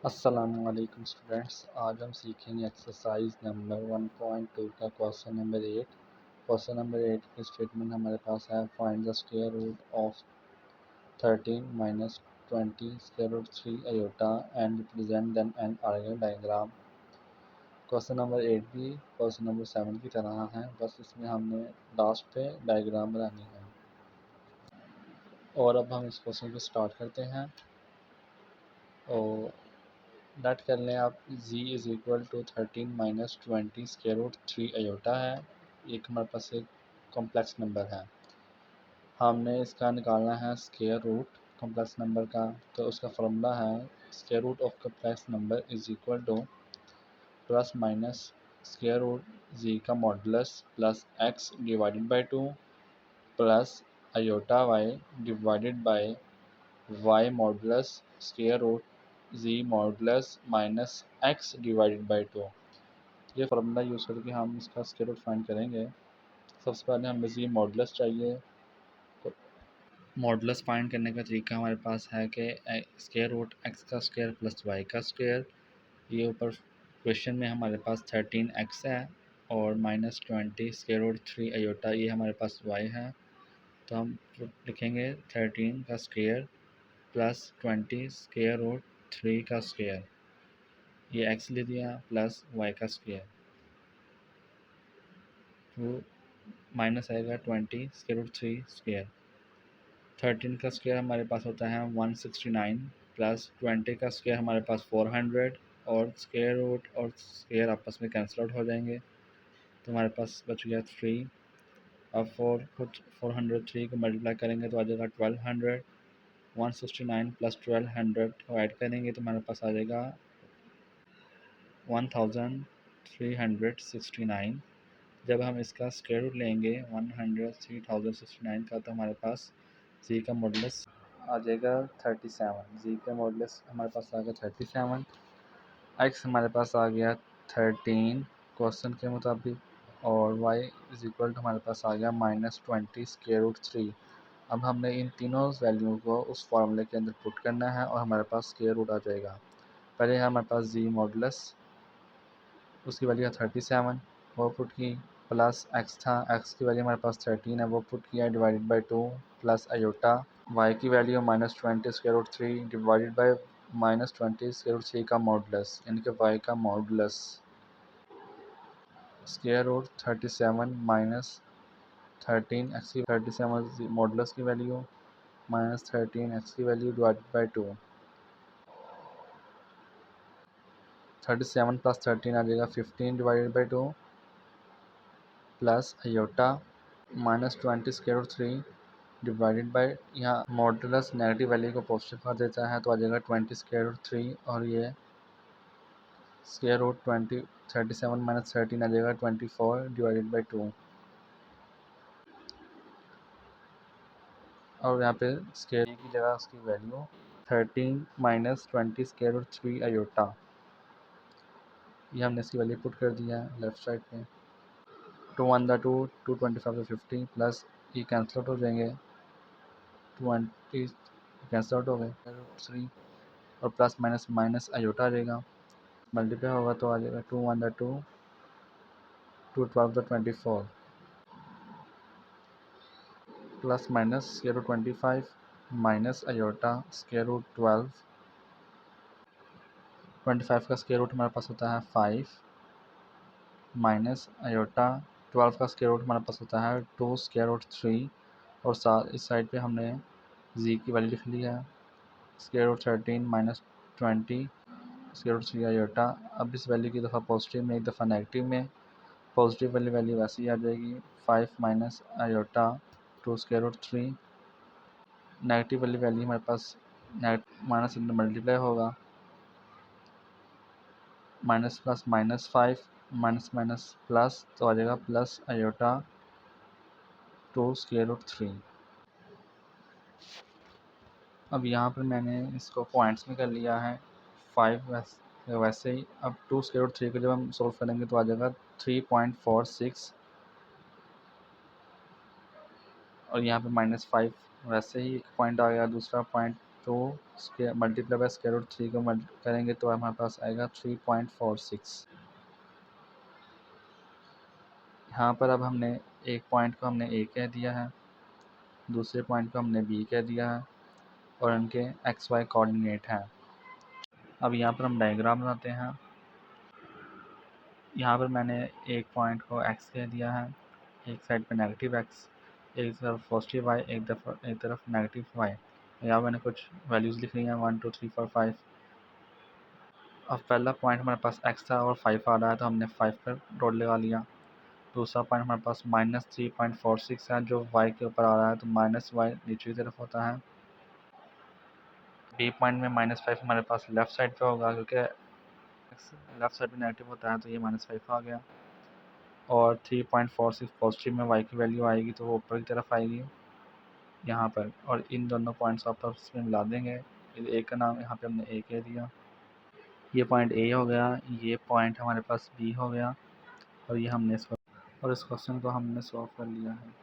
अस्सलामुअलैकुम स्टूडेंट्स, आज हम सीखेंगे एक्सरसाइज नंबर 1.2 का क्वेश्चन नंबर 8। क्वेश्चन नंबर 8 की स्टेटमेंट हमारे पास है, find the square root of 13 minus 20 square root 3 iota and represent them an Argand diagram. Question number 8 भी क्वेश्चन नंबर 7 की तरह है, बस इसमें हमने लास्ट पे डायग्राम बनानी है। और अब हम इस क्वेश्चन को स्टार्ट करते हैं और डट कर लें आप। z is equal to 13 minus 20 square root 3 iota है। एक हमारे पास एक कॉम्प्लेक्स नंबर है, हमने इसका निकालना है स्क्वायर रूट कॉम्प्लेक्स नंबर का। तो उसका फॉर्मूला है square root of complex number is equal to plus minus square root z का modulus plus x divided by 2 plus iota y divided by y modulus square root z modulus minus x divided by 2। ये formula use करके हम इसका square root find करेंगे। सबसे पहले हमें z modulus चाहिए। तो मॉडुलस फाइंड करने का तरीका हमारे पास है कि स्क्वायर रूट x का स्क्वायर प्लस y का स्क्वायर। ये ऊपर क्वेश्चन में हमारे पास 13x है और माइनस 20 स्क्वायर रूट 3 आयोटा, ये हमारे पास y है। तो हम लिखेंगे 13 का स्क्वायर प्लस 20 स्क्वायर रूट 3 का स्क्वायर, ये x ले दिया, प्लस y का स्क्वायर, तो माइनस आएगा 20 स्क्वायर रूट 3 स्क्वायर। 13 का स्क्वायर हमारे पास होता है 169 प्लस 20 का स्क्वायर हमारे पास 400 और स्क्वायर रूट और स्क्वायर आपस में कैंसिल आउट हो जाएंगे, तो हमारे पास बच गया 3। अब 403 को मल्टीप्लाई करेंगे तो आ जाएगा 1200। 169 प्लस 1200 को ऐड करेंगे तो हमारे पास आ जाएगा 1369। जब हम इसका स्क्वायर रूट लेंगे 3069 का तो हमारे पास z का मॉडुलस आ जाएगा 37। z का मॉडुलस हमारे पास आ गया 37, x हमारे पास आ गया 13 क्वेश्चन के मुताबिक, और y इज इक्वल टू हमारे पास आ गया -20 स्क्वायर रूट 3। अब हमने इन तीनों वैल्यू को उस फार्मूले के अंदर पुट करना है और हमारे पास स्क्वायर रूट आ जाएगा। पहले हमारे पास z मॉडुलस, उसकी वैल्यू है 37, वो पुट की, प्लस x था, x की वैल्यू हमारे पास 13 है, वो पुट किया, divided by 2 plus iota, y की value -20 square root 3 divided by -20 square root 3 का मॉडुलस, यानी कि y का modulus square root 37 minus 13 x की 37 मॉडुलस की वैल्यू माइनस 13 x की वैल्यू डिवाइडेड बाई 2। 37 प्लस 13 आ जाएगा 15 divided by 2 plus iota -20 square root 3 divided by, यहाँ मॉडुलस नेगेटिव वैल्यू को पॉजिटिव कर देता है तो आ जाएगा 20 स्क्वायर रूट 3, और ये स्क्वायर रूट 37 माइनस 13 आ जाएगा 24 डिवाइडेड बाई 2। और यहाँ पे स्क्वायर की जगह उसकी value 13 minus 20 square root 3 iota, ये हमने इसकी वैल्यू पुट कर दिया है लेफ्ट साइड पे। 2 1 द 2 225 से 50 प्लस ये कैंसिल आउट हो जाएंगे, 20 कैंसिल आउट हो गए 3, और प्लस माइनस माइनस आयोटा आ जाएगा, मल्टीप्लाई होगा तो आ जाएगा 2 1 द 2 2 12 द 24 plus minus square root 25 minus iota square root 12। 25 का स्क्वायर रूट हमारे पास होता है 5 माइनस आयोटा 12 का स्क्वायर रूट हमारे पास होता है 2 स्क्वायर रूट 3, और साथ इस साइड पे हमने z की वैल्यू लिख ली है square root 13 minus 20 square root 3 iota. अब इस वैल्यू की दफ़ा पॉजिटिव में एक दफ़ा नेगेटिव में, पॉजिटिव वाली वैल्यू वैसे ही आ जाएगी 5 minus iota 2 square root 3, negative वाली वैल्यू हमारे पास माइनस मल्टीप्लाई होगा, minus plus minus 5 minus minus plus तो आ जाएगा प्लस आयोटा 2 स्क्वायर रूट 3। अब यहाँ पर मैंने इसको पॉइंट्स में कर लिया है 5 वैसे ही। अब 2 स्क्वायर रूट 3 को जब हम सोल्व करेंगे तो आ जाएगा 3.46, और यहाँ पे -5 वैसे ही एक पॉइंट आ गया, दूसरा पॉइंट तो मल्टीप्लाई बाय स्क्वायर रूट 3 को करेंगे तो हमारे पास आएगा 3.46। यहाँ पर अब हमने एक पॉइंट को हमने ए कह दिया है, दूसरे पॉइंट को हमने बी कह दिया है और उनके एक्स वाई कोऑर्डिनेट हैं। अब यहाँ पर हम डायग्राम बनाते हैं। यहाँ पर मैंने एक पॉइंट को एक्स कह दिया है, एक साइड पे नेगेटिव एक्स, एक तरफ पॉजिटिव वाई, एक तरफ नेगेटिव वाई। यहाँ मैंने कुछ वैल्यूज़ लिख ली हैं 1 2 3 4 5। अब पहला पॉइंट हमारे पास x था और 5 आ रहा है तो हमने 5 पर डॉट लगा लिया। दूसरा पॉइंट हमारे पास -3.46 है जो y के ऊपर आ रहा है तो -y नीचे की तरफ होता है। बी पॉइंट में -5 हमारे पास लेफ़्ट साइड पे होगा क्योंकि लेफ़्ट साइड पे नेगेटिव होता है तो ये -5 आ गया। और 3.46 पॉजिटिव में y की वैल्यू आएगी तो वो ऊपर की तरफ आएगी यहाँ पर, और इन दोनों पॉइंट्स को आपस में मिला देंगे। एक का नाम यहाँ पे हमने ए कह दिया, ये पॉइंट ए हो गया, ये पॉइंट हमारे पास बी हो गया और ये हमने और इस क्वेश्चन को हमने सॉल्व कर लिया है।